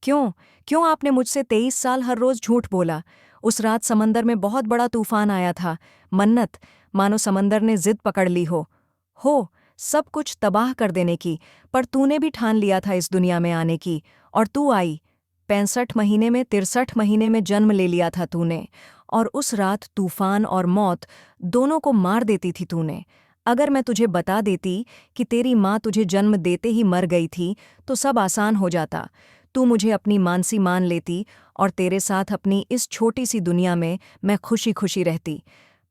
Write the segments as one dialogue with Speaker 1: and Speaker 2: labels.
Speaker 1: क्यों? क्यों आपने मुझसे 23 साल हर रोज झूठ बोला? उस रात समंदर में बहुत बड़ा तूफान आया था। मन्नत, मानो समंदर ने जिद पकड़ ली हो, सब कुछ तबाह कर देने की। पर तूने भी ठान लिया था इस दुनिया में आने की, और तू आई। 65 महीने में 63 महीने में जन्म ले लिया था तूने। और उस रात तूफान और मौत दोनों को मार देती थी तूने। अगर मैं तुझे बता देती कि तेरी माँ तुझे जन्म देते ही मर गई थी तो सब आसान हो जाता। तू मुझे अपनी मानसी मान लेती और तेरे साथ अपनी इस छोटी सी दुनिया में मैं खुशी खुशी रहती।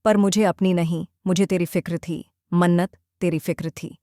Speaker 1: पर मुझे अपनी नहीं, मुझे तेरी फिक्र थी। मन्नत, तेरी फिक्र थी।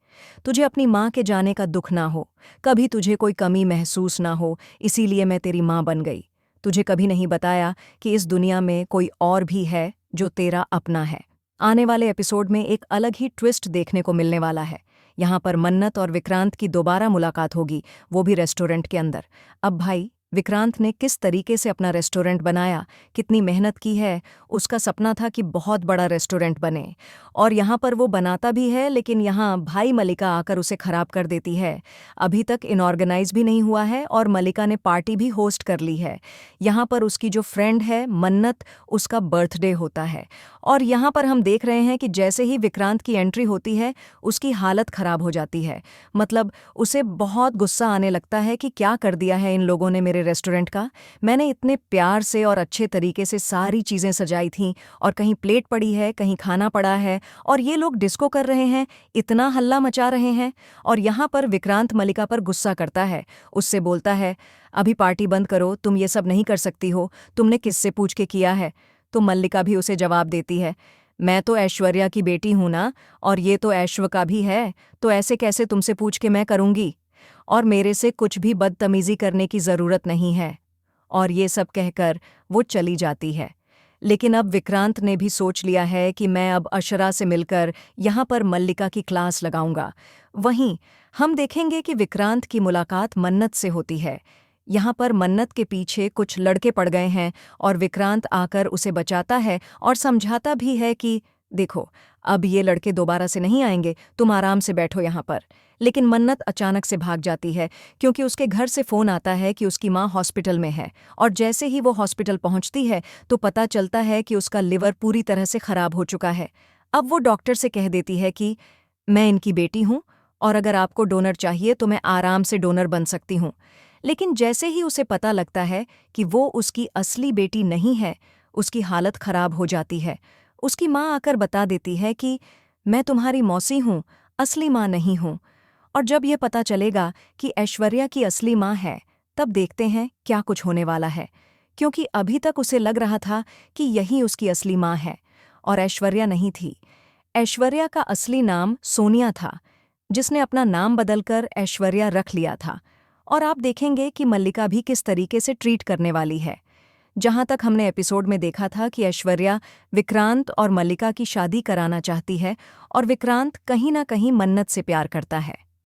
Speaker 1: तुझे अपनी माँ के जाने का दुख ना हो, कभी तुझे कोई कमी महसूस ना हो, इसीलिए मैं तेरी माँ बन गई। तुझे कभी नहीं बताया कि इस दुनिया में कोई और भी है जो तेरा अपना है। आने वाले एपिसोड में एक अलग ही ट्विस्ट देखने को मिलने वाला है। यहाँ पर मन्नत और विक्रांत की दोबारा मुलाकात होगी, वो भी रेस्टोरेंट के अंदर। अब भाई, विक्रांत ने किस तरीके से अपना रेस्टोरेंट बनाया, कितनी मेहनत की है। उसका सपना था कि बहुत बड़ा रेस्टोरेंट बने, और यहाँ पर वो बनाता भी है, लेकिन यहाँ भाई मलिका आकर उसे खराब कर देती है। अभी तक इनऑर्गेनाइज भी नहीं हुआ है और मलिका ने पार्टी भी होस्ट कर ली है। यहाँ पर उसकी जो फ्रेंड है मन्नत, उसका बर्थडे होता है। और यहाँ पर हम देख रहे हैं कि जैसे ही विक्रांत की एंट्री होती है उसकी हालत खराब हो जाती है। मतलब उसे बहुत गुस्सा आने लगता है कि क्या कर दिया है इन लोगों ने मेरे रेस्टोरेंट का। मैंने इतने प्यार से और अच्छे तरीके से सारी चीज़ें सजाई थीं, और कहीं प्लेट पड़ी है, कहीं खाना पड़ा है, और ये लोग डिस्को कर रहे हैं, इतना हल्ला मचा रहे हैं। और यहाँ पर विक्रांत मलिका पर गुस्सा करता है, उससे बोलता है, अभी पार्टी बंद करो, तुम ये सब नहीं कर सकती हो, तुमने किससे पूछ के किया है? तो मल्लिका भी उसे जवाब देती है, मैं तो ऐश्वर्या की बेटी हूं ना, और ये तो ऐश्व का भी है, तो ऐसे कैसे तुमसे पूछ के मैं करूंगी? और मेरे से कुछ भी बदतमीजी करने की ज़रूरत नहीं है। और ये सब कहकर वो चली जाती है। लेकिन अब विक्रांत ने भी सोच लिया है कि मैं अब अशरा से मिलकर यहाँ पर मल्लिका की क्लास लगाऊंगा। वहीं हम देखेंगे कि विक्रांत की मुलाकात मन्नत से होती है। यहाँ पर मन्नत के पीछे कुछ लड़के पड़ गए हैं, और विक्रांत आकर उसे बचाता है और समझाता भी है कि देखो, अब ये लड़के दोबारा से नहीं आएंगे, तुम आराम से बैठो यहाँ पर। लेकिन मन्नत अचानक से भाग जाती है, क्योंकि उसके घर से फ़ोन आता है कि उसकी माँ हॉस्पिटल में है। और जैसे ही वो हॉस्पिटल पहुँचती है तो पता चलता है कि उसका लिवर पूरी तरह से ख़राब हो चुका है। अब वो डॉक्टर से कह देती है कि मैं इनकी बेटी हूँ, और अगर आपको डोनर चाहिए तो मैं आराम से डोनर बन सकती हूँ। लेकिन जैसे ही उसे पता लगता है कि वो उसकी असली बेटी नहीं है, उसकी हालत खराब हो जाती है। उसकी माँ आकर बता देती है कि मैं तुम्हारी मौसी हूँ, असली माँ नहीं हूँ। और जब ये पता चलेगा कि ऐश्वर्या की असली माँ है, तब देखते हैं क्या कुछ होने वाला है। क्योंकि अभी तक उसे लग रहा था कि यही उसकी असली माँ है, और ऐश्वर्या नहीं थी। ऐश्वर्या का असली नाम सोनिया था, जिसने अपना नाम बदलकर ऐश्वर्या रख लिया था। और आप देखेंगे कि मल्लिका भी किस तरीके से ट्रीट करने वाली है। जहां तक हमने एपिसोड में देखा था कि ऐश्वर्या विक्रांत और मल्लिका की शादी कराना चाहती है, और विक्रांत कहीं ना कहीं मन्नत से प्यार करता है।